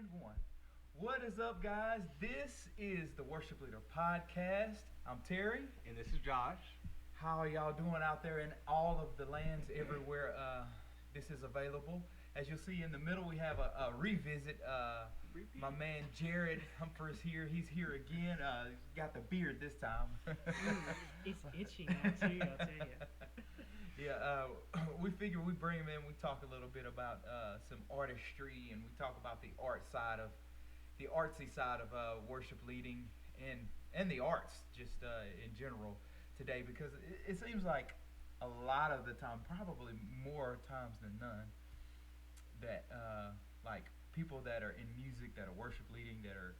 And one. What is up, guys? This is the Worship Leader Podcast. I'm Terry. And this is Josh. How are y'all doing out there in all of the lands everywhere this is available? As you'll see in the middle, we have a revisit. Repeat. My man Jared Humphers here. He's here again. Got the beard this time. It's itchy now too, I'll tell you. Yeah, we figure we bring him in. We talk a little bit about some artistry, and we talk about the artsy side of worship leading, and the arts just in general today, because it seems like a lot of the time, probably more times than none, that like people that are in music, that are worship leading, that are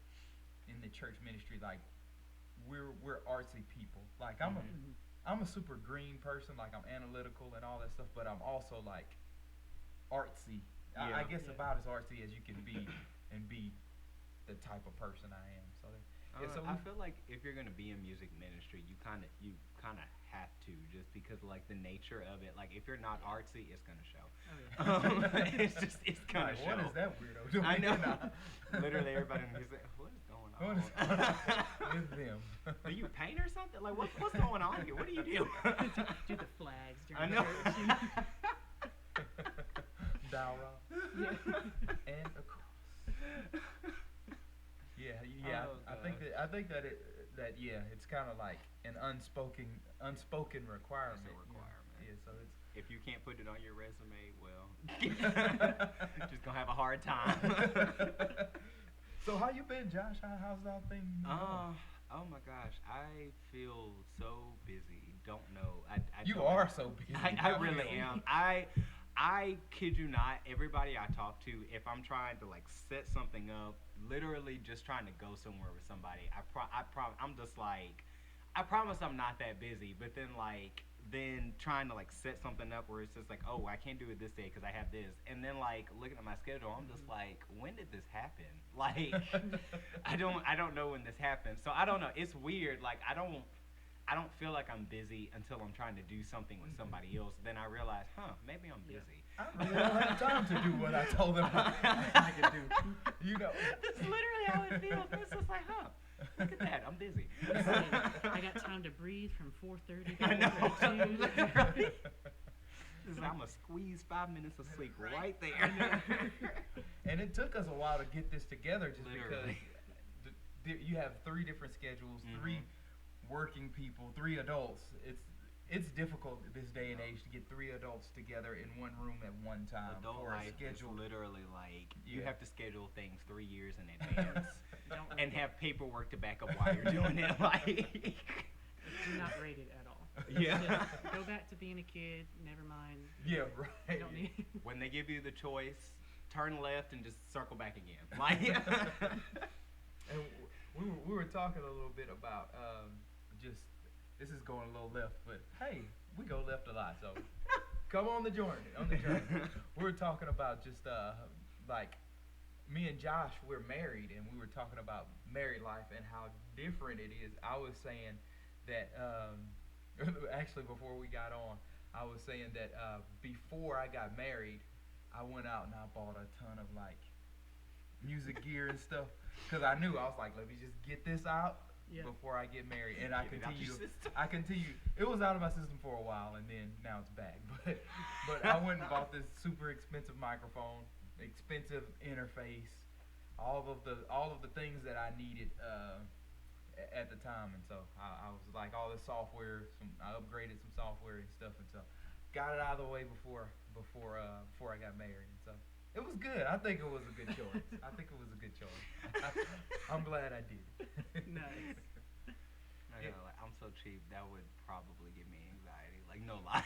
in the church ministry, like we're artsy people. Like I'm a super green person, like I'm analytical and all that stuff, but I'm also like artsy. I guess Yeah. about as artsy as you can be and be the type of person I am. So I feel like if you're gonna be in music ministry, you kind of have to, just because like the nature of it. Like if you're not artsy, it's gonna show. Oh, yeah. It's gonna show. what is that weirdo doing? I know. Literally everybody in music. What is going on? What is going on with them? Do you paint or something? Like what's going on here? What do you do? Do the flags I during know. church. Dowra Yeah. and a cross. Yeah. Oh, I think that it's kind of like an unspoken requirement. It's a requirement. Yeah, so it's. If you can't put it on your resume, well, just gonna have a hard time. So how you been, Josh? How's that thing? Oh my gosh, I feel so busy. Don't know. You don't- are so busy. I really am. I kid you not. Everybody I talk to, if I'm trying to like set something up, literally just trying to go somewhere with somebody, I'm just like, I promise I'm not that busy. But then trying to like set something up where it's just like, oh, I can't do it this day because I have this, and then like looking at my schedule, I'm just like, when did this happen? Like, I don't know when this happened. So I don't know. It's weird. Like I don't feel like I'm busy until I'm trying to do something with somebody else. Then I realize, maybe I'm busy. I really don't have time to do what I told them I could do. You know. That's literally how it feels. It's just like, look at that. I'm busy. I got time to breathe from 4:30 to I know. 4:32. Literally. I'm gonna squeeze 5 minutes of sleep right there. And it took us a while to get this together, just Literally. because you have 3 different schedules, 3 working people, 3 adults. It's difficult this day and age to get 3 adults together in one room at one time. Adult for a life is schedule. literally like you Yeah. have to schedule things 3 years in advance Don't and rate have paperwork to back up why you're doing it. Like, it. Do not rate it at all. Yeah. Just go back to being a kid. Never mind. Yeah, You right. don't need. when they give you the choice, turn left and just circle back again. Like, And we were talking a little bit about just, this is going a little left, but hey, we go left a lot, so come on the journey. We were talking about just like me and Josh, we're married, and we were talking about married life and how different it is. I was saying that actually before we got on, I was saying that before I got married, I went out and I bought a ton of like music gear and stuff, because I knew, I was like, let me just get this out Yeah. before I get married. And I Get it out your continue. system. It was out of my system for a while, and then now it's back. But I went and bought this super expensive microphone, expensive interface, all of the things that I needed at the time. And so I was like, all this software, I upgraded some software and stuff, and so got it out of the way before I got married. And so it was good. I think it was a good choice. I'm glad I did it. Nice. I'm so cheap. That would probably give me anxiety. Like, no lie.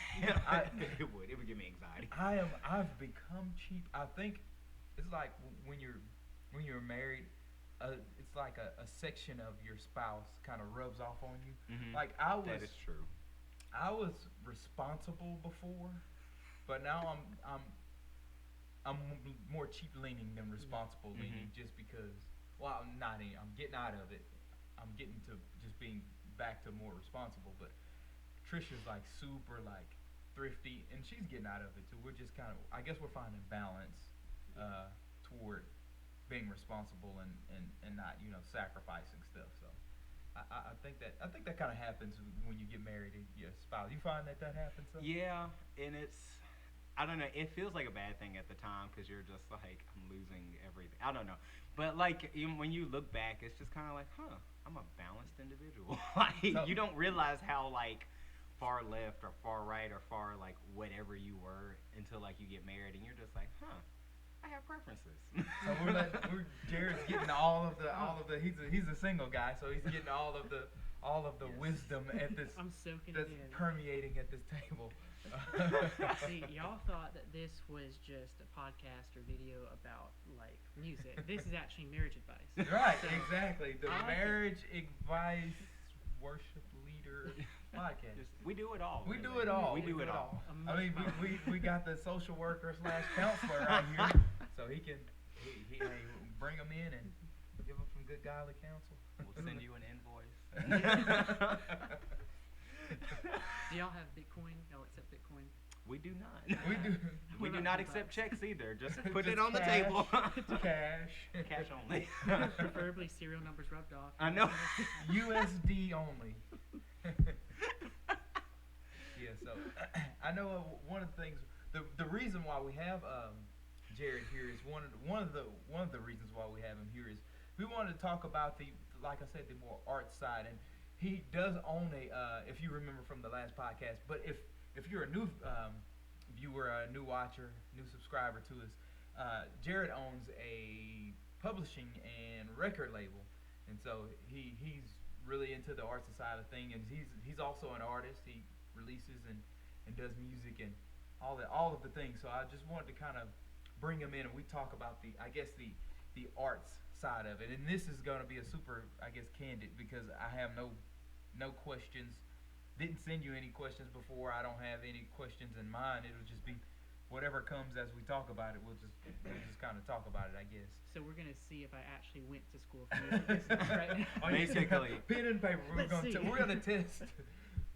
It would give me anxiety. I've become cheap. I think it's like when you're married, it's like a section of your spouse kind of rubs off on you. Like That is true. I was responsible before, but now I'm more cheap leaning than responsible leaning, just because. Well, I'm getting out of it. I'm getting to just being back to more responsible. But Trisha's like super like thrifty, and she's getting out of it too. We're just kind of, I guess we're finding balance toward being responsible and not sacrificing stuff. So I think that kind of happens when you get married to your spouse. You find that happens. So? Yeah, and I don't know. It feels like a bad thing at the time because you're just like, I'm losing everything. I don't know. But like when you look back, it's just kind of like, I'm a balanced individual. Like So- you don't realize how like far left or far right or far like whatever you were until like you get married and you're just like, I have preferences. So Jared's getting all of the he's a single guy, so he's getting all of the Yes. wisdom at this I'm soaking that's it in. permeating at this table. See, y'all thought that this was just a podcast or video about like music. This is actually marriage advice. Right, So, exactly. The I like it. marriage advice worship leader podcast. We do it all. We really. do it all. We do it all. I mean, we got the social worker / counselor right here, so he can hey, bring him in and give him some good godly counsel. We'll send you an invoice. Do y'all have Bitcoin? Y'all accept Bitcoin? We do not. We do. We do What not about accept $2? checks either. Just put Just it on the cash. table. Cash. Cash only. Preferably serial numbers rubbed off. I know. USD only. Yeah, so I know one of the things, the reason why we have Jared here is one of the reasons why we have him here is we wanted to talk about like I said, the more art side, and he does own if you remember from the last podcast, but if you're a new viewer, a new watcher, new subscriber to us, Jared owns a publishing and record label, and so he's really into the arts side of thing, and he's also an artist. He releases and does music and all of the things. So I just wanted to kind of bring him in and we talk about the arts side of it. And this is going to be a super, I guess, candid because I have no questions. Didn't send you any questions before. I don't have any questions in mind. It'll just be whatever comes as we talk about it. We'll just kind of talk about it, I guess. So we're gonna see if I actually went to school for music business right now. Oh, yeah. Basically. Pen and paper. Let's see. We're gonna test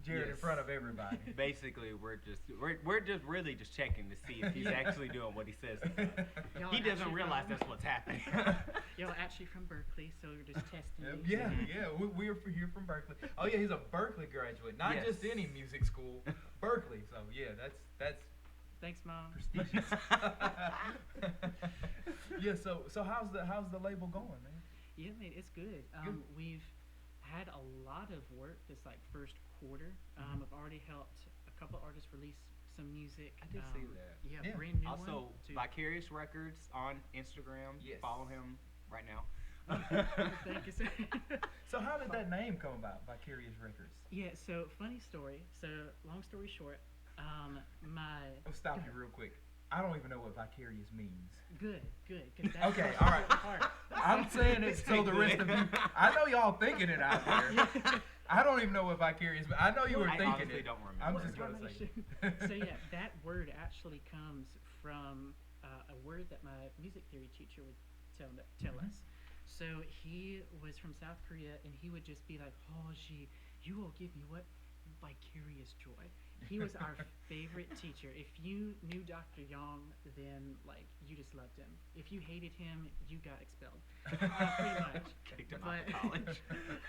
Jared in Yes. front of everybody. Basically, we're just really just checking to see if he's Yeah. actually doing what he says. He's done. Y'all He doesn't actually realize from- that's what's happening. Y'all actually from Berkeley, so we're just testing you. Yeah. We're here from Berkeley. Oh yeah, he's a Berkeley graduate, not Yes. just any music school, Berkeley. So yeah, that's Thanks, Mom. prestigious. Yeah. So how's the label going, man? Yeah, mate, it's good. Good. We've had a lot of work this like first quarter. I've already helped a couple artists release some music. I did see that. Yeah, Yeah. brand new Also, one. too. Vicarious Records on Instagram. Yes. Follow him right now. Thank you, sir. So how did that name come about, Vicarious Records? Yeah, so funny story. So long story short, my I'll stop you real quick. I don't even know what vicarious means. good, 'cause that's Okay, the all right. part. I'm saying it so the rest of you. I know y'all thinking it out there. I don't even know what vicarious. But I know you were I thinking honestly it. don't remember. I'm What just gonna say. information? So yeah, that word actually comes from a word that my music theory teacher would tell Mhm. us. So he was from South Korea, and he would just be like, "Oh, gee, you will give me what vicarious joy." He was our favorite teacher. If you knew Dr. Young, then like you just loved him. If you hated him, you got expelled. Pretty much. Kicked him out of But- college.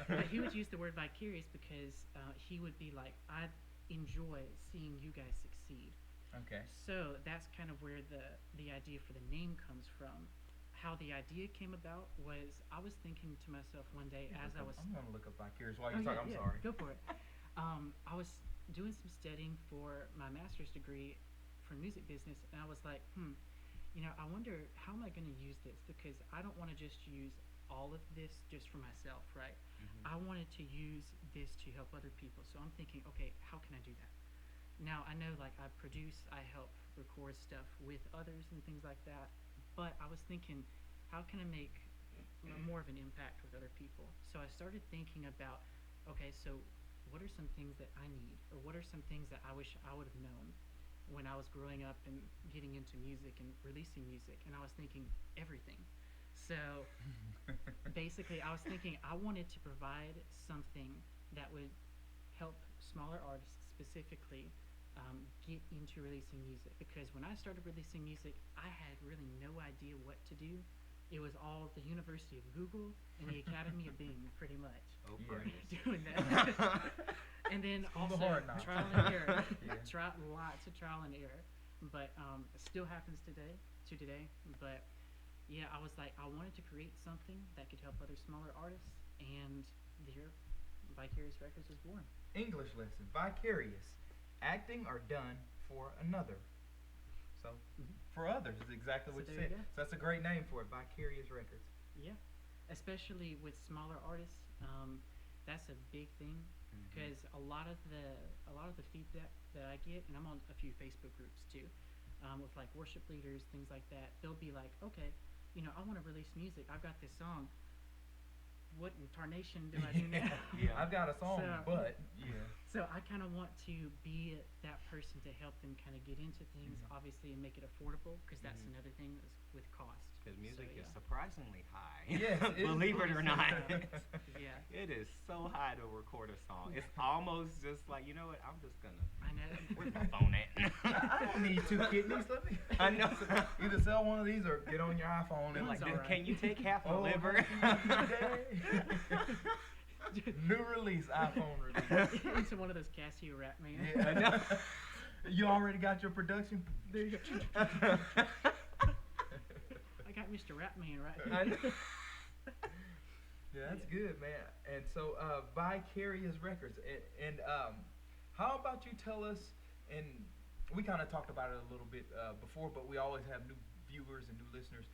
But he would use the word vicarious because he would be like, "I enjoy seeing you guys succeed." Okay. So that's kind of where the idea for the name comes from. How the idea came about was I was thinking to myself one day as I was I'm gonna look up vicarious while Oh, you're talking. yeah, I'm sorry. Go for it. I was doing some studying for my master's degree for music business, and I was like, I wonder how am I going to use this, because I don't want to just use all of this just for myself, right? I wanted to use this to help other people. So I'm thinking, okay, how can I do that? Now I know like I produce, I help record stuff with others and things like that, but I was thinking, how can I make more of an impact with other people? So I started thinking about, okay, so what are some things that I need, or what are some things that I wish I would have known when I was growing up and getting into music and releasing music? And I was thinking everything. So basically I was thinking I wanted to provide something that would help smaller artists specifically get into releasing music, because when I started releasing music I had really no idea what to do it was all the University of Google and the Academy of Bing, pretty much. Oh, Yeah. praise. Doing that. And then School of also hard knocks. trial and error. Yeah. Lots of trial and error. But it still happens today. But yeah, I was like, I wanted to create something that could help other smaller artists, and there, Vicarious Records was born. English lesson. Vicarious. Acting or done for another. So, Mhm. for others is exactly So what you there you said. go. So that's a great name for it. Vicarious Records. Yeah, especially with smaller artists, that's a big thing because a lot of the feedback that I get, and I'm on a few Facebook groups too, with like worship leaders, things like that. They'll be like, okay, I want to release music. I've got this song. What in tarnation do I do now? Yeah. I've got a song, So- but yeah. So I kind of want to be that person to help them kind of get into things, Mhm. obviously, and make it affordable, because that's Mhm. another thing is with cost. Because music So, is yeah. surprisingly high. Yes, it is. Believe it or not. Yeah, It is so high to record a song. It's almost just like, you know what? I'm just gonna. I know. Where's my phone at? I don't need two kidneys. Let me. I know. Either sell one of these or get on your iPhone and One's like, alright. Can you take half a oh, liver? New release, iPhone release. Into one of those Casio rap man. Yeah. I know. You already got your production. There you go. I got Mr. Rap Man right I here. know. Yeah, that's good, man. And so, Vicarious Records, and how about you tell us? And we kind of talked about it a little bit before, but we always have new viewers and new listeners.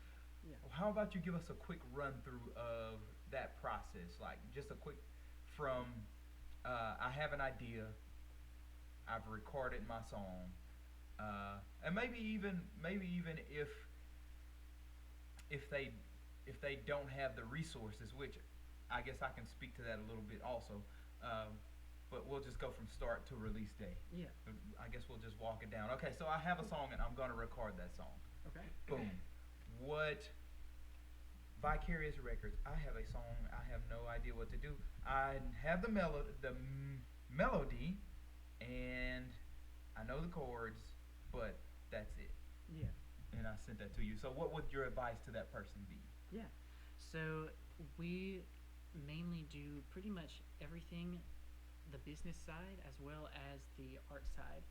Yeah. How about you give us a quick run through of that process, like just a quick from I have an idea, I've recorded my song, and maybe even if they don't have the resources, which I guess I can speak to that a little bit also. But we'll just go from start to release day. Yeah. I guess we'll just walk it down. Okay, so I have a song and I'm gonna record that song. Okay. Boom. What? Vicarious Records. I have a song. I have no idea what to do. I have the melody, and I know the chords, but that's it. Yeah. And I sent that to you. So what would your advice to that person be? Yeah. So we mainly do pretty much everything, the business side as well as the art side.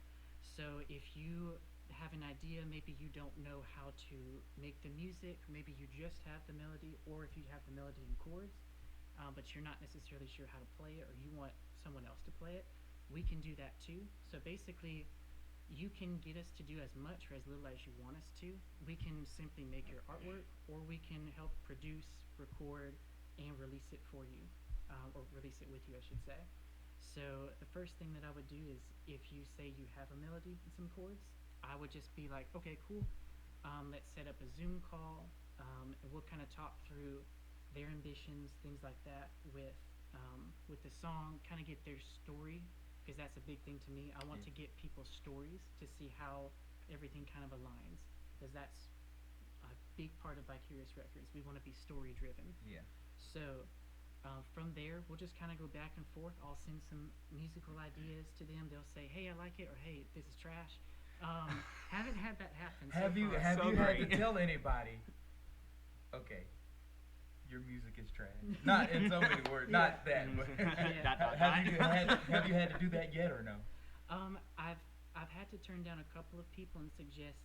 So if you have an idea, maybe you don't know how to make the music, maybe you just have the melody, or if you have the melody and chords, but you're not necessarily sure how to play it, or you want someone else to play it, we can do that too. So basically, you can get us to do as much or as little as you want us to. We can simply make your artwork, or we can help produce, record, and release it for you, or release it with you, I should say. So the first thing that I would do is, if you say you have a melody and some chords, I would just be like, okay, cool. Let's set up a Zoom call, and we'll kind of talk through their ambitions, things like that, with the song, kind of get their story, because that's a big thing to me. I want to get people's stories to see how everything kind of aligns, because that's a big part of Vicarious Records. We want to be story driven. Yeah. So from there, we'll just kind of go back and forth. I'll send some musical ideas to them. They'll say, hey, I like it, or hey, this is trash. Haven't had that happen. Have so you far. had So to great. tell anybody? Okay, your music is trash. Not in so many words. Yeah. Not that. But Dot, dot, have you dot. have you had to do that yet or no? I've had to turn down a couple of people and suggest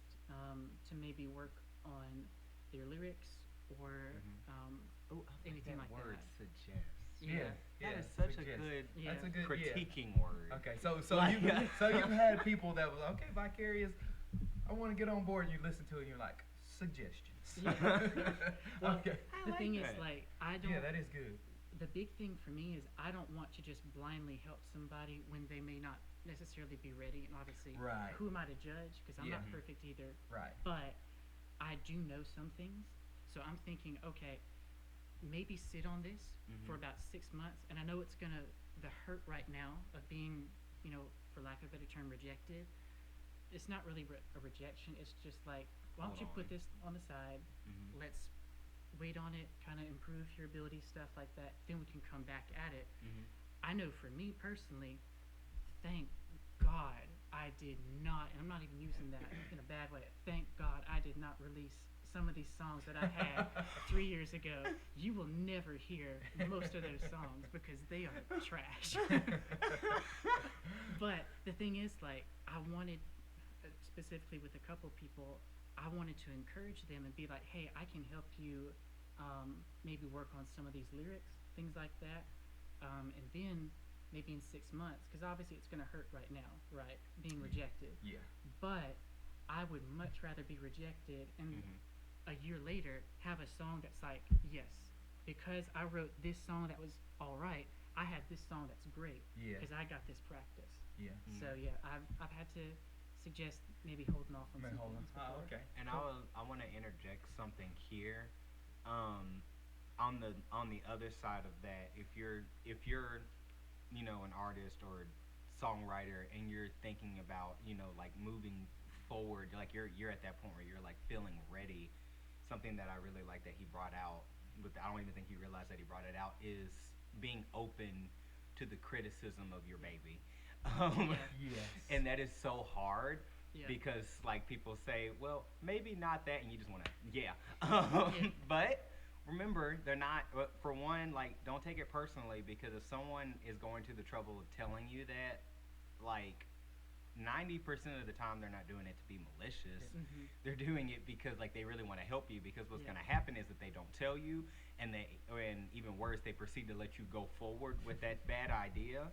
to maybe work on their lyrics or Oh, anything like word that. suggest. Yeah. That is yeah, such suggest. a good Yeah. That's a good critiquing word. Yeah. Okay, so Like- you've had people that was okay, Vicarious. I want to get on board. And you listen to it, and you're like suggestions. Yeah. Well, Okay. The thing is, that. like, I don't. Yeah, that is good. The big thing for me is I don't want to just blindly help somebody when they may not necessarily be ready. And obviously, Right. who am I to judge? Because I'm Yeah. not perfect either. Right. But I do know some things. So I'm thinking, okay, maybe sit on this for about 6 months. And I know it's going to, the hurt right now of being, for lack of a better term, rejected. It's not really a rejection. It's just like, why don't Hold you on. put this on the side? Let's wait on it, kind of improve your ability, stuff like that. Then we can come back at it. I know for me personally, thank God I did not, and I'm not even using that in a bad way. Thank God I did not release some of these songs that I had 3 years ago, you will never hear most of those songs because they are trash. But the thing is, like, I wanted, specifically with a couple people, I wanted to encourage them and be like, hey, I can help you maybe work on some of these lyrics, things like that. And then maybe in 6 months, because obviously it's going to hurt right now, right? Being rejected. Yeah. But I would much rather be rejected and a year later have a song that's like, yes, because I wrote this song that was all right, I have this song that's great Yeah. because I got this practice. Yeah. So yeah, I've had to suggest maybe holding off on Man, some hold on. things Oh, before. okay. And I want to interject something here. On the other side of that, if you're an artist or songwriter and you're thinking about like moving forward, like you're at that point where you're like feeling ready. Something that I really like that he brought out, but I don't even think he realized that he brought it out, is being open to the criticism of your baby. Um, Yes. and that is so hard Yeah. because like people say, well, maybe not that, and you just want to, yeah. Yeah. But remember, they're not. For one, like, don't take it personally, because if someone is going to the trouble of telling you that, like, 90% of the time they're not doing it to be malicious. Mhm. They're doing it because like they really want to help you. Because what's Yeah. going to happen is that they don't tell you, and even worse, they proceed to let you go forward with that bad idea.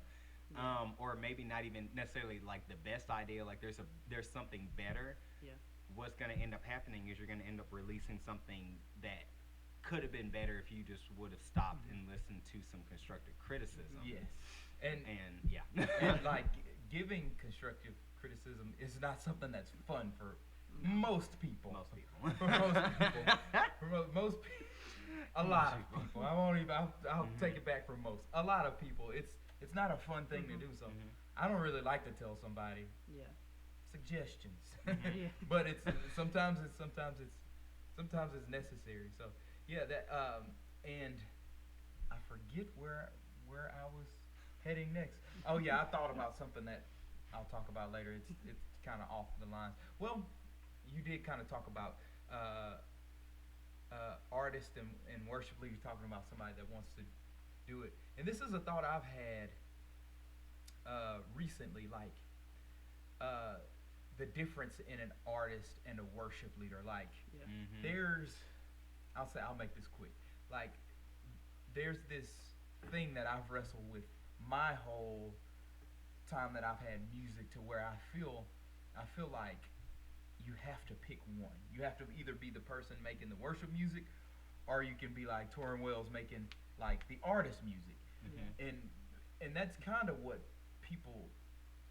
Yeah. Or maybe not even necessarily like the best idea. Like there's something better. Yeah. What's going to end up happening is you're going to end up releasing something that could have been better if you just would have stopped and listened to some constructive criticism. Yes. And yeah. and like giving constructive criticism is not something that's fun for most people. Most people. For most people. Most people. A lot of people. I won't even. I'll take it back from most. A lot of people. It's not a fun thing to do. So I don't really like to tell somebody Yeah. suggestions. Yeah. But it's sometimes it's necessary. So yeah, that and I forget where I was heading next. Oh yeah, I thought about something that I'll talk about later. It's kind of off the lines. Well, you did kind of talk about artists and worship leaders, talking about somebody that wants to do it. And this is a thought I've had recently, like the difference in an artist and a worship leader. Like Yeah. there's, I'll make this quick. Like there's this thing that I've wrestled with my whole time that I've had music, to where I feel like you have to pick one. You have to either be the person making the worship music, or you can be like Torrin Wells making like the artist music. Yeah. And that's kind of what people,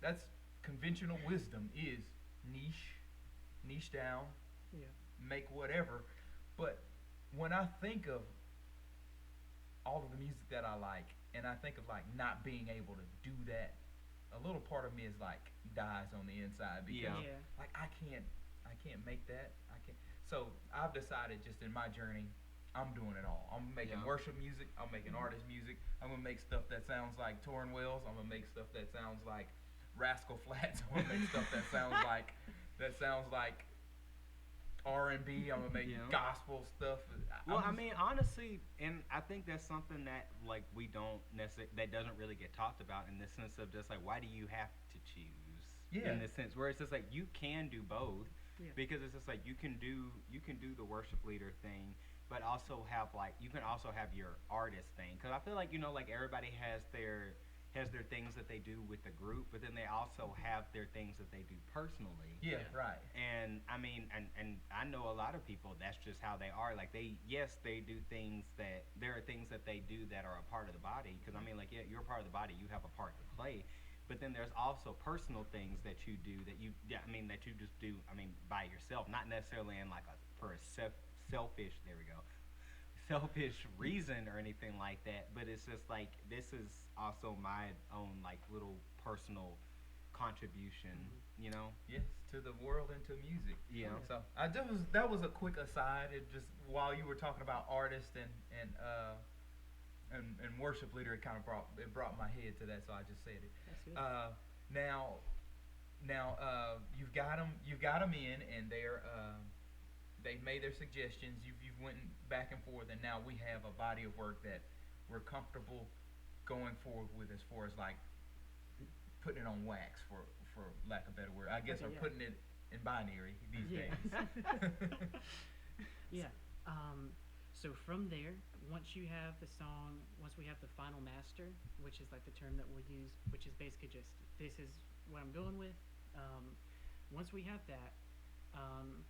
that's conventional wisdom, is niche down, Yeah. make whatever. But when I think of all of the music that I like, and I think of like not being able to do that, a little part of me is like dies on the inside, because Yeah. Yeah. like I can't make that. I can't. So I've decided, just in my journey, I'm doing it all. I'm making Yeah. worship music. I'm making artist music. I'm gonna make stuff that sounds like Torrin Wells. I'm gonna make stuff that sounds like Rascal Flatts. I'm gonna make stuff that sounds like R&B. I'm gonna make Yeah. gospel stuff. Well, I I'm mean, honestly, and I think that's something that like we don't necessarily, that doesn't really get talked about, in the sense of just like, why do you have to choose? Yeah. In the sense where it's just like you can do both, Yeah. because it's just like you can do the worship leader thing, but also have like you can also have your artist thing. Because I feel like like everybody has their things that they do with the group, but then they also have their things that they do personally. yeah, Yeah. right. And I mean, and I know a lot of people, that's just how they are. Like they do things that, there are things that they do that are a part of the body. Because I mean, like, yeah, you're a part of the body, you have a part to play. But then there's also personal things that you do that you just do. I mean, by yourself, not necessarily in like for a selfish. There we go. Selfish reason or anything like that, but it's just like, this is also my own like little personal contribution, Yes, to the world and to music. Yeah. So that was a quick aside. It just, while you were talking about artist and worship leader, it kind of brought my head to that, so I just said it. That's good. Now you've got them in, and they've made their suggestions. You've went back and forth, and now we have a body of work that we're comfortable going forward with, as far as like putting it on wax, for lack of a better word. I guess, Okay, or yeah. putting it in binary these Yeah. days. Yeah. So from there, once you have the song, once we have the final master, which is like the term that we'll use, which is basically just this is what I'm going with. Um, Once we have that, um,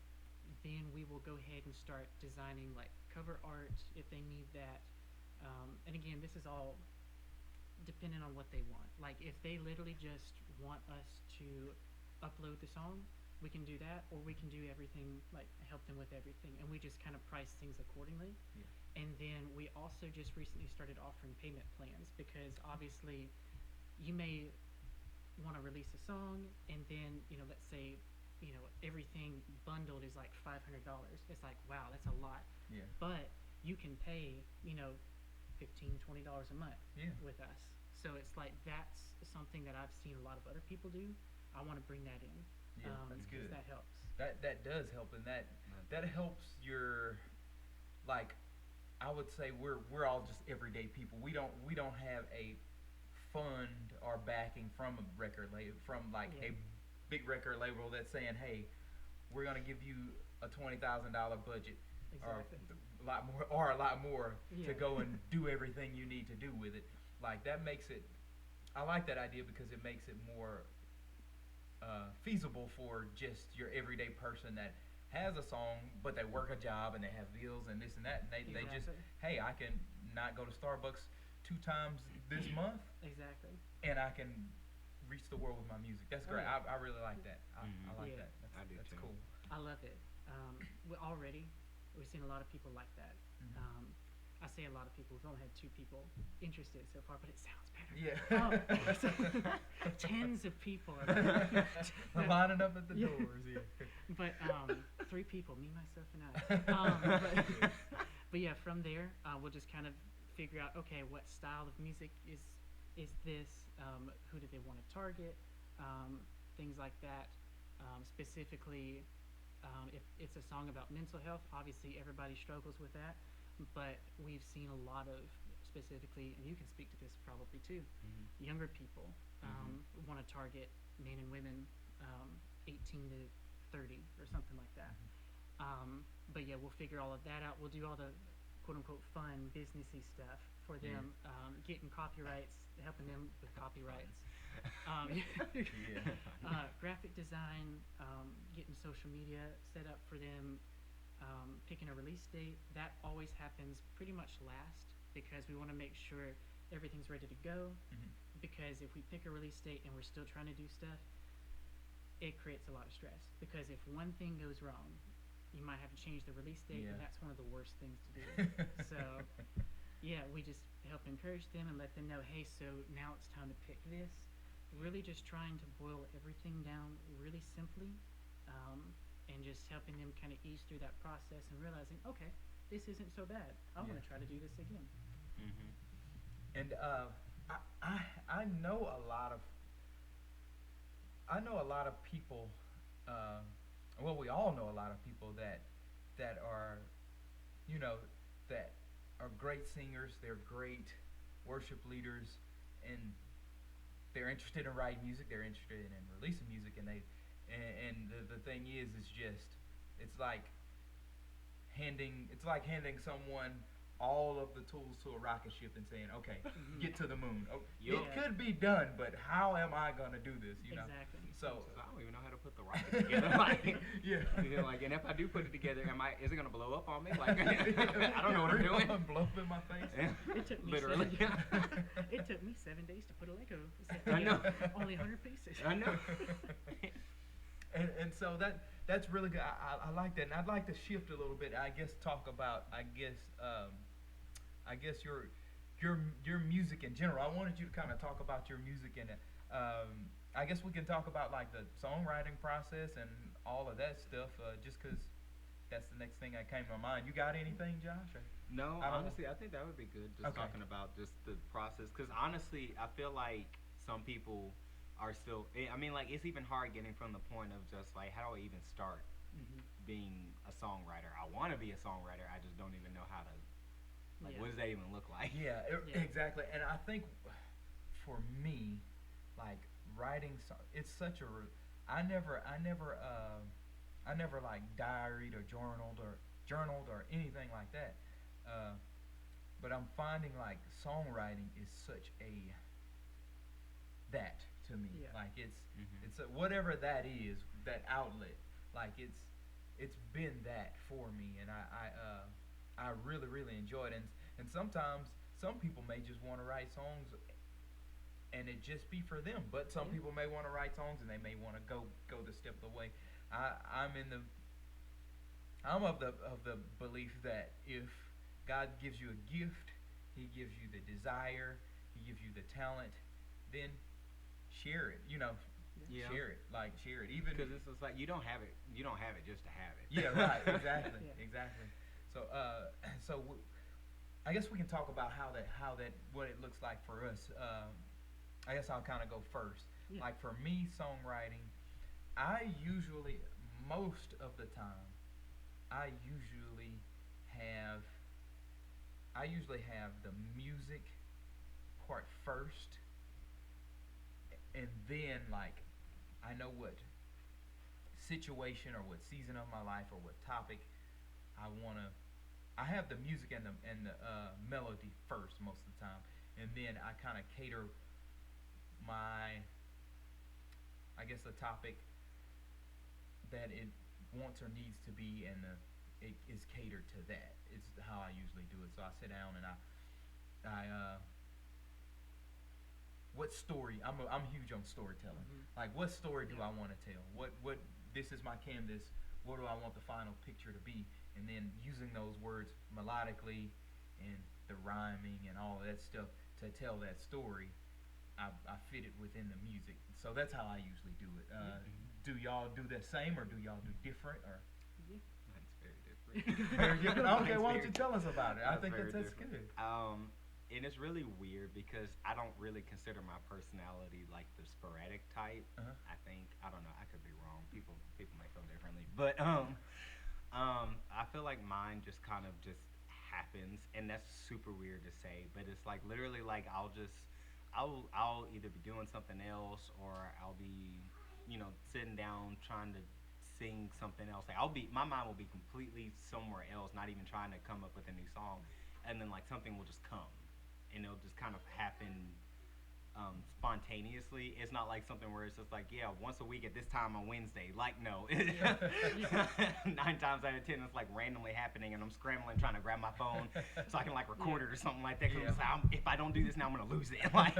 then we will go ahead and start designing like cover art if they need that. And again, this is all depending on what they want. Like if they literally just want us to upload the song, we can do that, or we can do everything, like help them with everything, and we just kind of price things accordingly. Yeah. And then we also just recently started offering payment plans because obviously you may want to release a song and then, let's say, everything bundled is like $500. It's like, wow, that's a lot. Yeah. But you can pay, $15, $20 a month Yeah. with us. So it's like that's something that I've seen a lot of other people do. I want to bring that in. Yeah, that's 'cause good. That helps. That does help, and that helps your, like, I would say we're all just everyday people. We don't have a fund or backing from a record label, from like Yeah. a big record label that's saying, hey, we're gonna give you a $20,000 budget, Exactly. or a lot more Yeah. to go and do everything you need to do with it. Like that makes it. I like that idea because it makes it more feasible for just your everyday person that has a song, but they work a job and they have bills and this and that, and they just, Exactly. hey, I can not go to Starbucks 2 times this month, Exactly. and I can reach the world with my music. That's Oh, great. yeah. I really like that. I like Yeah. that. I do That's too. cool. I love it. Already, we've seen a lot of people like that. Mhm. I say a lot of people. We've only had 2 people interested so far, but it sounds better. Yeah. Tens of people are We're lining up at the Yeah. doors. Yeah. But 3 people, me, myself, and I. But yeah, from there, we'll just kind of figure out, okay, what style of music is this? Who do they want to target? Things like that. Specifically, if it's a song about mental health, obviously everybody struggles with that. But we've seen a lot of, specifically, and you can speak to this probably too, younger people want to target men and women 18 to 30 or something like that. But yeah, we'll figure all of that out. We'll do all the quote unquote fun businessy stuff for Yeah. them, getting copyrights, helping them with copyrights. Graphic design, getting social media set up for them, picking a release date. That always happens pretty much last because we want to make sure everything's ready to go. Mhm. Because if we pick a release date and we're still trying to do stuff, it creates a lot of stress. Because if one thing goes wrong, you might have to change the release date, Yeah. and that's one of the worst things to do. So, yeah, we just help encourage them and let them know, hey, so now it's time to pick this. Really just trying to boil everything down really simply, and just helping them kind of ease through that process and realizing, okay, this isn't so bad. I want Yeah. to try to do this again. And I know a lot of people. Well, we all know a lot of people that are, you know, that are great singers. They're great worship leaders, and they're interested in writing music. They're interested in releasing music, and the thing is, it's like handing someone all of the tools to a rocket ship and saying, okay, get to the moon. Oh, Yup. it could be done, but how am I gonna do this? You know. Exactly. So I don't even know how to put the rocket together. Like, yeah. like, and if I do put it together, is it gonna blow up on me? Like, I don't know what I'm doing. Blow up in my face. It took me Literally. 7 days to put a Lego set I know. together. Only 100 pieces. I know. And so that's really good. I like that, and I'd like to shift a little bit. I guess talk about your music in general. I wanted you to kind of talk about your music, and I guess we can talk about like the songwriting process and all of that stuff. Just because that's the next thing that came to my mind. You got anything, Josh? Or? No, I don't- honestly, I think that would be good. Just Okay. talking about just the process, because honestly, I feel like some people are still. I mean, like it's even hard getting from the point of just like how do I even start Mhm. being a songwriter. I want to be a songwriter. I just don't even know how to. Like, Yeah. what does that even look like? Yeah, Yeah. exactly. And I think for me, like writing, it's such a. I never like diaried or journaled or anything like that. Uh, but I'm finding like songwriting is such a that to me. Yeah. Like Hmm. it's whatever that is, that outlet. Like it's been that for me, and I really really enjoy it. And sometimes some people may just want to write songs and it just be for them. But some Yeah. people may want to write songs and they may want to go the step of the way. I'm in the I'm of the belief that if God gives you a gift, He gives you the desire, He gives you the talent, then share it. Yeah. Yeah. Share it. Like share it. Even Because it's just like you don't have it. You don't have it just to have it. yeah, right. Exactly. Yeah. Exactly. So so I guess we can talk about how that what it looks like for us. I guess I'll kind of go first. Yeah. Like for me, songwriting, I usually most of the time I usually have I usually have the music part first, and then like I know what situation or what season of my life or what topic I wanna. I have the music and the melody first most of the time, and then I kind of cater my I guess the topic that it wants or needs to be, and it is catered to that. It's how I usually do it. So I sit down and I what story? I'm huge on storytelling. Mhm. Like, what story do Yeah. I want to tell? What this is my canvas. What do I want the final picture to be? And then using those words melodically and the rhyming and all of that stuff to tell that story. I fit it within the music. So that's how I usually do it. Yeah. Do y'all do the same or do y'all do different or? Yeah. That's very different. Very different. Okay, That's why don't very- you tell us about it? I think very that's different. good. And it's really weird because I don't really consider my personality like the sporadic type. Uh-huh. I think I don't know. I could be wrong. People might feel differently, but I feel like mine just kind of just happens, and that's super weird to say. But it's like literally like I'll either be doing something else or I'll be sitting down trying to sing something else. Like my mind will be completely somewhere else, not even trying to come up with a new song, and then like something will just come, and it'll just kind of happen spontaneously. It's not like something where it's just like, yeah, once a week at this time on Wednesday. Like, no. Yeah. Yeah. 9 times out of 10, it's like randomly happening, and I'm scrambling trying to grab my phone so I can like record it or something like that. Cause Yeah. it's like, if I don't do this now, I'm gonna lose it. Like,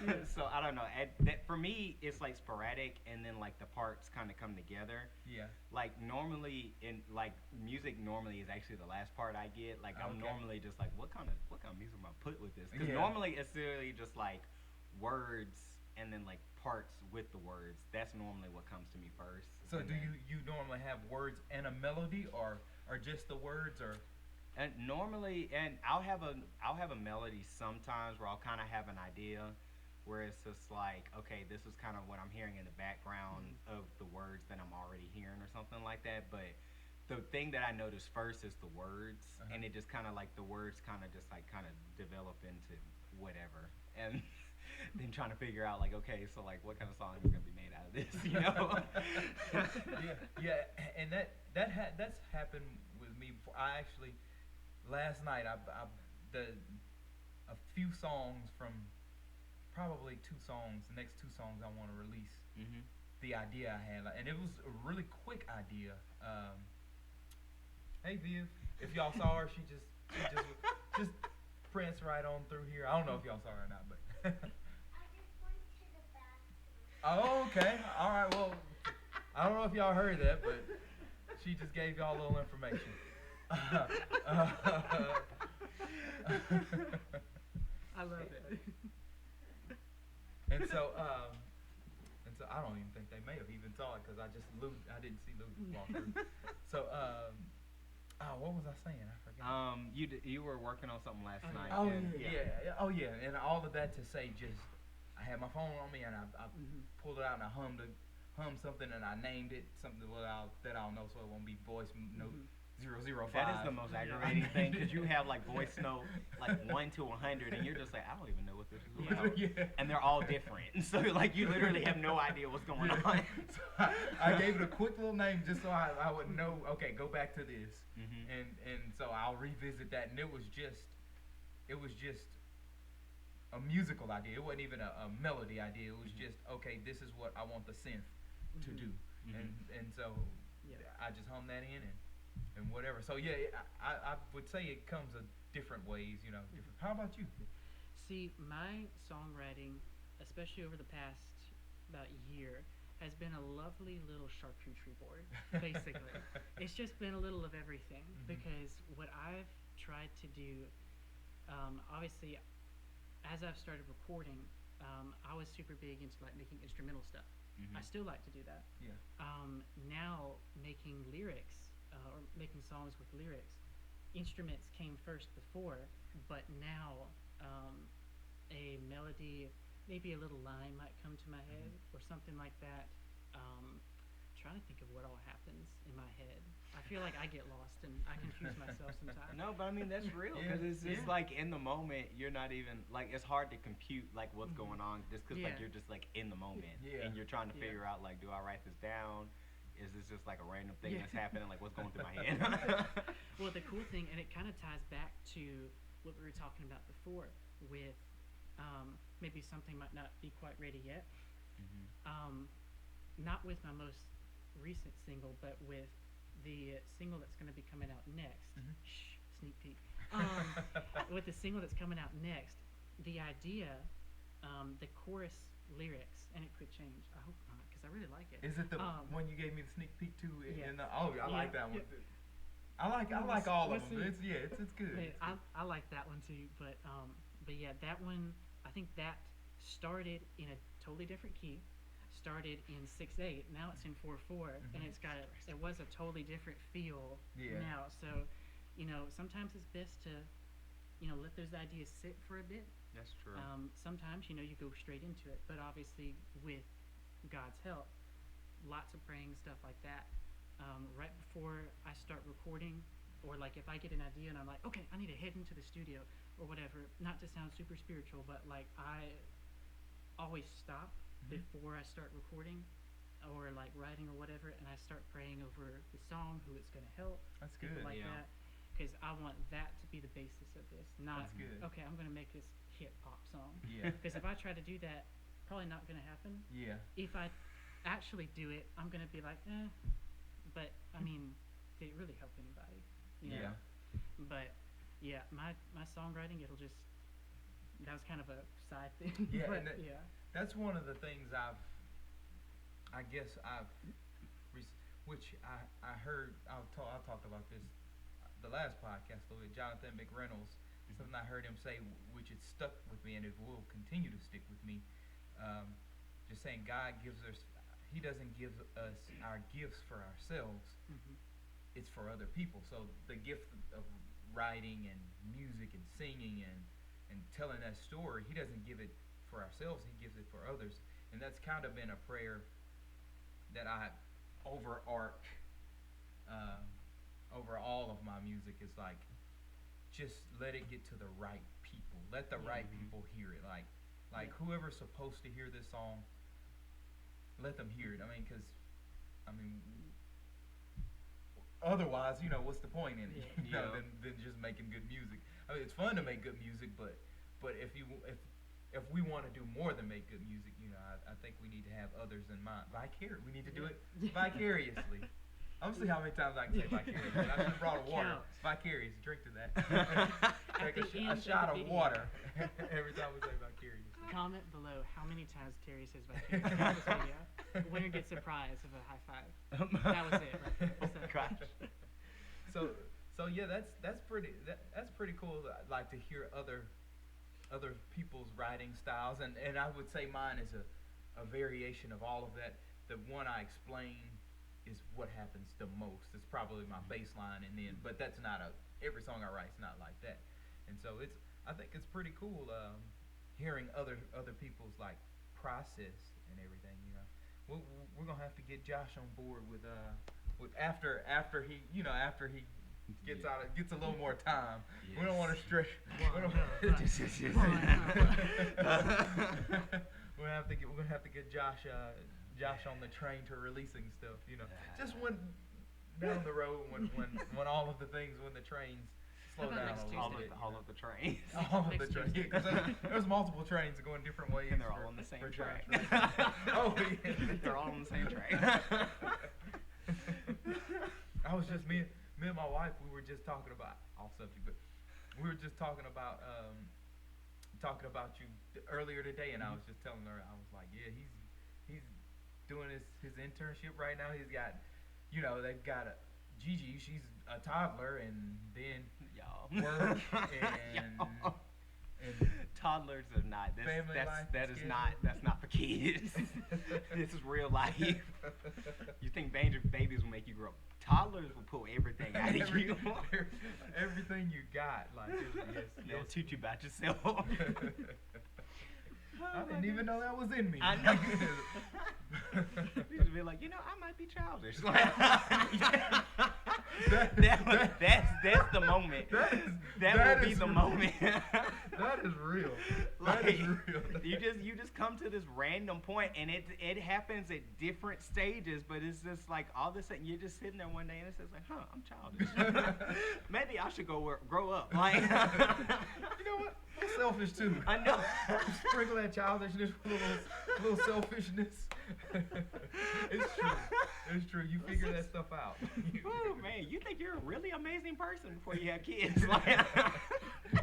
Yeah. so I don't know. That for me, it's like sporadic, and then like the parts kind of come together. Yeah. Like normally in like music normally is actually the last part I get. Like I'm Okay. normally just like what kind of music am I put with this? Because Yeah. normally it's really just like words and then like parts with the words. That's normally what comes to me first. So And do then- you normally have words and a melody or just the words or? And normally, and I'll have a melody sometimes where I'll kind of have an idea, where it's just like, okay, this is kind of what I'm hearing in the background of the words that I'm already hearing or something like that. But the thing that I notice first is the words, Uh-huh. and it just kind of like the words kind of just like kind of develop into whatever, and then trying to figure out like, okay, so like what kind of song is gonna be made out of this, you know? Yeah, and that's happened with me before. I actually last night the a few songs from probably two songs, the next two songs I want to release. Mm-hmm. The idea I had, and it was a really quick idea. Hey Viv, if y'all saw her, she just pranced right on through here. I don't know if y'all saw her or not, but. I just went to the bathroom. Oh, okay. All right. Well, I don't know if y'all heard that, but she just gave y'all a little information. I love it. and so I don't even think they may have even saw it because I didn't see Lou walk through. So what was I saying? I forgot. You were working on something last night. Oh and, yeah. Oh yeah, and all of that to say, just I had my phone on me and I Mhm. pulled it out and I hum something and I named it something that I'll know, so it won't be voice note Mhm. 005. That is the most Yeah. aggravating thing because you have like voice note like 1 to 100, and you're just like, I don't even know what this is about, Yeah. and they're all different. So like you literally have no idea what's going on. So I gave it a quick little name just so I would know. Okay, go back to this, Mhm. and so I'll revisit that. And it was just a musical idea. It wasn't even a melody idea. It was Mhm. just okay. This is what I want the synth to Mhm. do, Mhm. and so Yeah. I just hum that in and whatever. So yeah, I would say it comes a different ways. You know, different. How about you? See, my songwriting, especially over the past about year, has been a lovely little charcuterie board. Basically, it's just been a little of everything Mhm. because what I've tried to do, obviously, as I've started recording, I was super big into like making instrumental stuff. I Mhm. still like to do that. Yeah. Now making lyrics or making songs with lyrics, instruments came first before, but now a melody, maybe a little line might come to my head or something like that. Trying to think of what all happens in my head. I feel like I get lost and I confuse myself sometimes. No, but I mean that's real because Yeah, it's just yeah. like in the moment you're not even like it's hard to compute like what's Mhm. going on just because like Yeah. you're just like in the moment Yeah. and you're trying to Yeah. figure out like do I write this down? Is this just like a random thing Yeah. that's happening? Like what's going through my head? Well, the cool thing, and it kind of ties back to what we were talking about before with maybe something might not be quite ready yet. Mhm. Not with my most recent single, but with the single that's going to be coming out next. Mhm. Shh, sneak peek. With the single that's coming out next, the idea, the chorus lyrics, and it could change. I hope not, because I really like it. Is it the one you gave me the sneak peek to? In the, oh, I like Yeah, that one. yeah. I like all of Let's them. see. It's good. Man, It's I, good. I like that one too, but yeah, that one, I think that started in a totally different key. Started in 6/8. Now it's in 4/4, and Mhm. it was a totally different feel Yeah. now. So, sometimes it's best to, let those ideas sit for a bit. That's true. Sometimes, you go straight into it, but obviously with God's help, lots of praying, stuff like that. Right before I start recording, or like if I get an idea and I'm like, okay, I need to head into the studio or whatever, not to sound super spiritual, but like I always stop Mhm. before I start recording or like writing or whatever, and I start praying over the song, who it's going to help, That's people good. like Yeah. that, because I want that to be the basis of this, not That's good. okay, I'm going to make this hip hop song. Yeah. Because if I try to do that, probably not going to happen. Yeah. If I actually do it, I'm going to be like, eh. But I mean, did it really help anybody? Yeah. But yeah, my songwriting, it'll just, that was kind of a side thing. Yeah, But, and that- yeah. That's one of the things which I heard. I talked about this the last podcast with Jonathan McReynolds. Something I heard him say, which has stuck with me, and it will continue to stick with me. Just saying, God gives us. He doesn't give us our gifts for ourselves. Hmm. It's for other people. So the gift of writing and music and singing and telling that story, he doesn't give it for ourselves. He gives it for others. And that's kind of been a prayer that I overarch over all of my music. Is like, just let it get to the right people. Let the right Mhm. people hear it. Like Yeah. whoever's supposed to hear this song, let them hear it. I mean, otherwise, what's the point in it? Yeah. Yeah. Than just making good music. I mean, it's fun to make good music, but if we want to do more than make good music, I think we need to have others in mind. We need to do it Yeah. vicariously. I'm gonna see how many times I can say vicariously. I should have brought a water. Counts. Vicarious. Drink to that. At Take the a end of shot the of video. water every time we say vicarious. Comment below how many times Terry says vicarious in this video. The winner gets a prize of a high five. That was it right there. So- Gosh. So yeah, that's pretty cool. I like to hear other people's writing styles, and I would say mine is a variation of all of that. The one I explain is what happens the most. It's probably my baseline, and then but that's not every song I write's not like that, and so I think it's pretty cool hearing other people's like process and everything. we're, we're gonna have to get Josh on board with after he after he gets a little more time. We don't want to stretch. We don't, we're gonna have to get Josh on the train to releasing stuff. Just when down the road when all of the things when the trains slow How about down next a little Tuesday? bit. All of the trains. All of the Next trains. Tuesday. Because there's multiple trains going different ways. And they're for- all on the same for track. Josh, right? Oh yeah. They're all on the same track. I was just me and my wife. We were just talking about off subject, but we were just talking about you earlier today, and I was just telling her I was like, yeah, he's doing his internship right now. He's got, they've got Gigi. She's a toddler, and then Y'all. work and Y'all. and Toddlers are not. Family life That and is not. That's not for kids. This is real life. You think babies will make you grow? Toddlers will pull everything out of you. Everything you got, like They'll yes. teach you about yourself. I didn't even know that was in me. I know. You just be like, I might be childish. That's the moment. That will be the moment. That is real. Like, That is real. you just come to this random point, and it happens at different stages, but it's just like all of a sudden you're just sitting there one day and it's just like, I'm childish. Maybe I should grow up. Like, You know what? I'm selfish too. I know. Sprinkle that childishness with a little selfishness. It's true. It's true. You figure that stuff out. Woo, man, you think you're a really amazing person before you have kids. Like,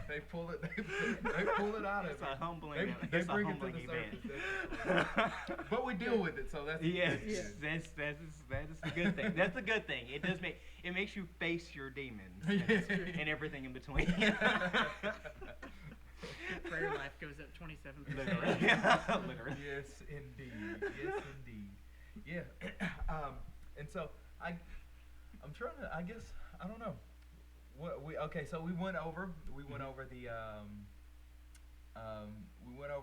They pull it. They pull it out of it's you. a humbling. They It's a bring it to humbling the event. surface. But we deal with it, so that's Yes, that's that is a good thing. That's a good thing. It makes you face your demons and everything in between. Prayer life goes up 27%. Literally. Yes, indeed. Yes, indeed. Yeah. And so I'm trying to. I guess I don't know. So we went over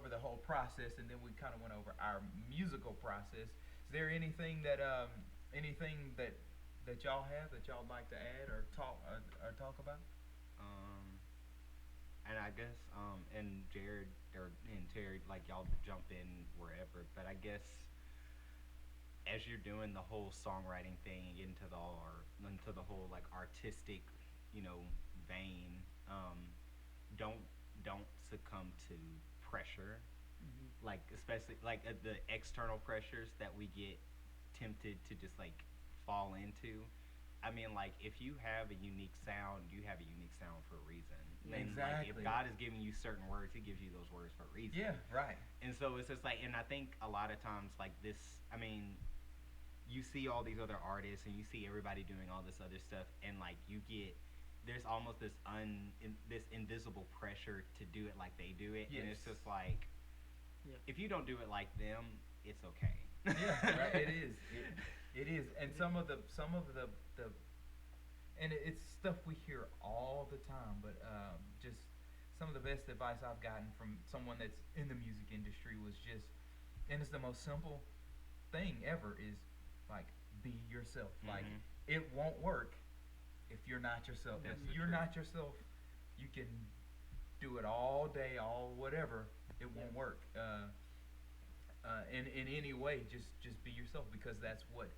the whole process, and then we kind of went over our musical process. Is there anything that y'all have that y'all like to add or talk about? And I guess and Jared and Terry, like, y'all jump in wherever, but I guess as you're doing the whole songwriting thing and into the whole like artistic, vein, don't succumb to pressure, like especially like the external pressures that we get tempted to just like fall into. I mean, like, if you have a unique sound, you have a unique sound for a reason. And like, if Exactly. God is giving you certain words, He gives you those words for a reason. Yeah, right. And so it's just like, and I think a lot of times, like this, I mean, you see all these other artists and you see everybody doing all this other stuff, and like there's almost this invisible pressure to do it like they do it, and it's Yes. just like, Yeah. if you don't do it like them, it's okay. Yeah, right. It is. It is. And some of the and it's stuff we hear all the time, but just some of the best advice I've gotten from someone that's in the music industry was just, and it's the most simple thing ever, is like, be yourself. Like, it won't work if you're not yourself. That's If the you're truth. not yourself, you can do it all day, all whatever. It won't work. In any way, just be yourself, because that's what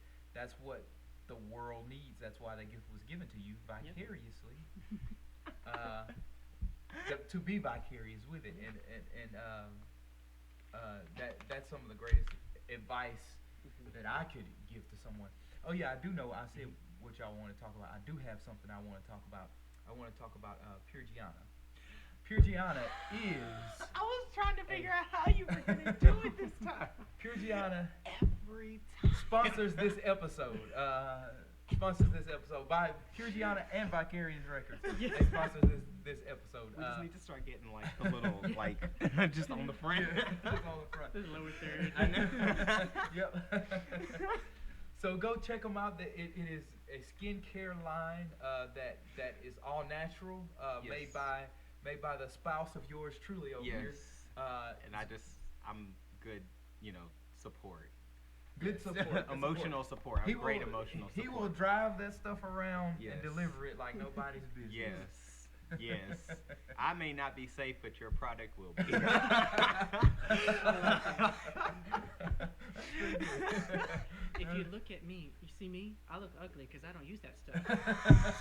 the world needs. That's why the gift was given to you vicariously, to be vicarious with it, and that's some of the greatest advice that I could give to someone. Oh yeah, I do know. I said what y'all want to talk about. I do have something I want to talk about. I want to talk about Pure Gianna. Pure Gianna is I was trying to figure out how you were going to do it this time. Pure Gianna Every time. sponsors this episode. By Pure Gianna and Vicarious Records. They sponsor this episode. We just need to start getting like the little like just on the front. Just on the front. This lower third. I know. Yep. So go check them out. It is a skincare line that is all natural, Yes. made by the spouse of yours truly over here. Yes. And I'm good, support. Good support. Good Emotional support. I'm great emotional support. He will drive that stuff around Yes. and deliver it like nobody's business. Yes. Yes. I may not be safe, but your product will be. If you look at me, you see me, I look ugly because I don't use that stuff.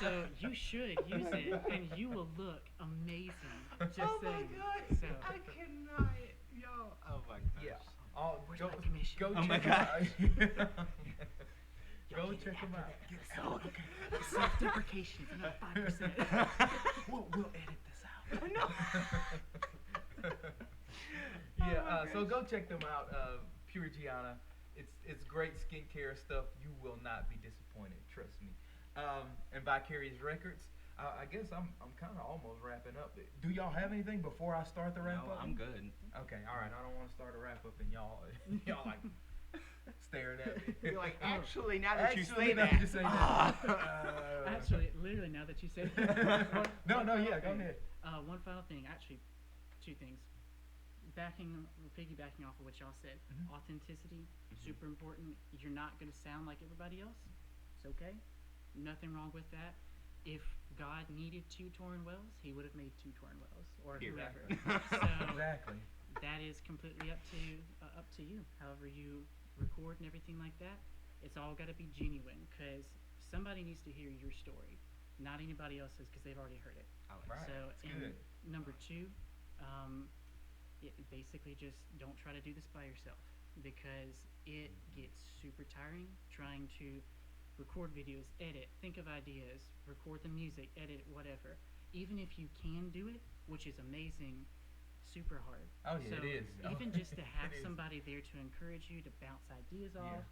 So you should use it, and you will look amazing. Just Oh my saying. god! So, I cannot, yo. Oh my gosh. Yeah. Oh, Where's go, my commission? go Oh my check 'em out. Go Get it check them after out. that. Get it. Self-deprecation is another 5%. We'll edit this out. No. Yeah, so go check them out. Pure Gianna. It's great skincare stuff. You will not be disappointed. Trust me. And Vicarious Records. I guess I'm kind of almost wrapping up. Do y'all have anything before I start the wrap No, up? I'm good. Okay, all right. I don't want to start a wrap up and y'all like staring at me. You're like, actually, now that you Actually, say now that. you say Ah. that. Actually, literally, now that you say that. No, One final yeah, go thing. ahead. One final thing, actually, two things. Piggybacking off of what y'all said, Mhm. authenticity, super important. You're not going to sound like everybody else. It's okay. Nothing wrong with that. If God needed two Torrin Wells, he would have made two Torrin Wells or Period. whoever. So Exactly. that is completely up to you. However you record and everything like that, it's all got to be genuine because somebody needs to hear your story, not anybody else's because they've already heard it. Right. So, It's and good. number two, it basically just don't try to do this by yourself because it gets super tiring trying to record videos, edit, think of ideas, record the music, edit whatever. Even if you can do it, which is amazing, super hard. Oh yeah, So it is. even Oh, just to have it is. somebody there to encourage you, to bounce ideas Yeah. off,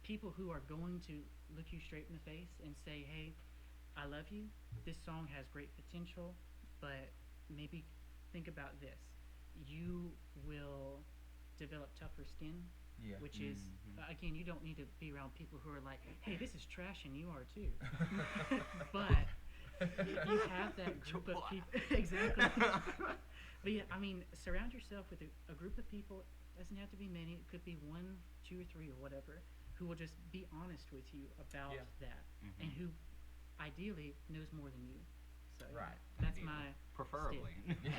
people who are going to look you straight in the face and say, hey, I love you, this song has great potential, but maybe think about this. You will develop tougher skin, Yeah. which is, Mhm. again, you don't need to be around people who are like, hey, this is trash and you are too. But you have that group of people. Exactly. But yeah, I mean, surround yourself with a group of people. Doesn't have to be many. It could be 1, 2, or 3 or whatever, who will just be honest with you about Yeah. that, and who ideally knows more than you. So yeah, Right. that's Ideally. my Preferably.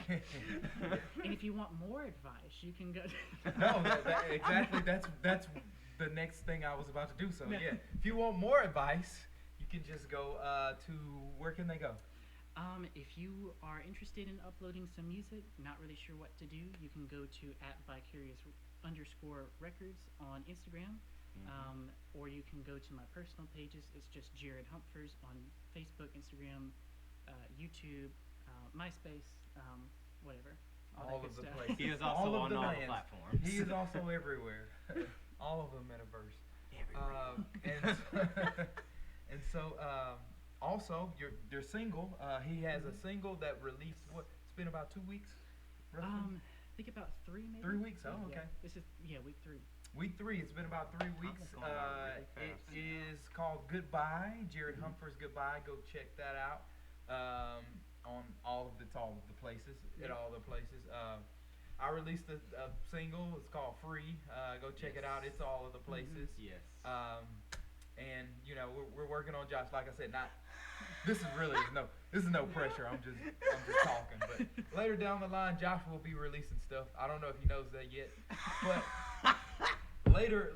And if you want more advice, you can go. No, exactly. That's the next thing I was about to do. So No. yeah, if you want more advice, you can just go to where can they go? If you are interested in uploading some music, not really sure what to do, you can go to @vicarious_records on Instagram, or you can go to my personal pages. It's just Jared Humphers on Facebook, Instagram, YouTube, MySpace, whatever. All that All good of the stuff. places. He is All also of on the all the lands. platforms. He is also everywhere. All of the metaverse. Everywhere. And so also your single. He has a single that released. What? It's been about 2 weeks. Roughly? I think about 3 maybe. 3 weeks. Oh, Yeah, okay. this is week 3. Week 3. It's been about 3 weeks. going by really It fast. is called Goodbye. Jared Humphers Goodbye. Go check that out. On all of the places. At Yeah. all the places. I released a single. It's called Free. Go check it out. It's all of the places. Yes. And you know we're working on Josh. Like I said, not. This is no pressure. I'm just talking. But later down the line, Josh will be releasing stuff. I don't know if he knows that yet, but later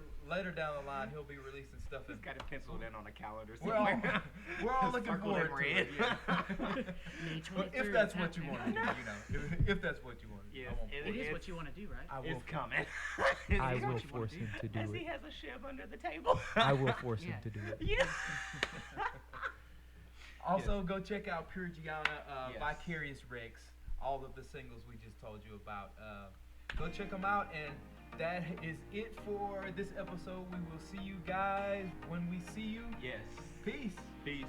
down the line, he'll be releasing stuff. He's got it penciled in on a calendar We're all, somewhere. we're all looking Circled in forward to it. red. Yeah. May Well, 23rd. if that's it's what you happening. want to do, you know, if that's what you want to do. Yes, I won't it force It is It's- what you want to do, right? I will. It's coming. I Is that will what you wanna force do? him to do As he it. has a shib under the table. I will force him Yeah. to do it. Yeah. Also, go check out Pure Gianna, Yes. Vicarious Rex, all of the singles we just told you about. Go check them out, and that is it for this episode. We will see you guys when we see you. Yes. Peace. Peace.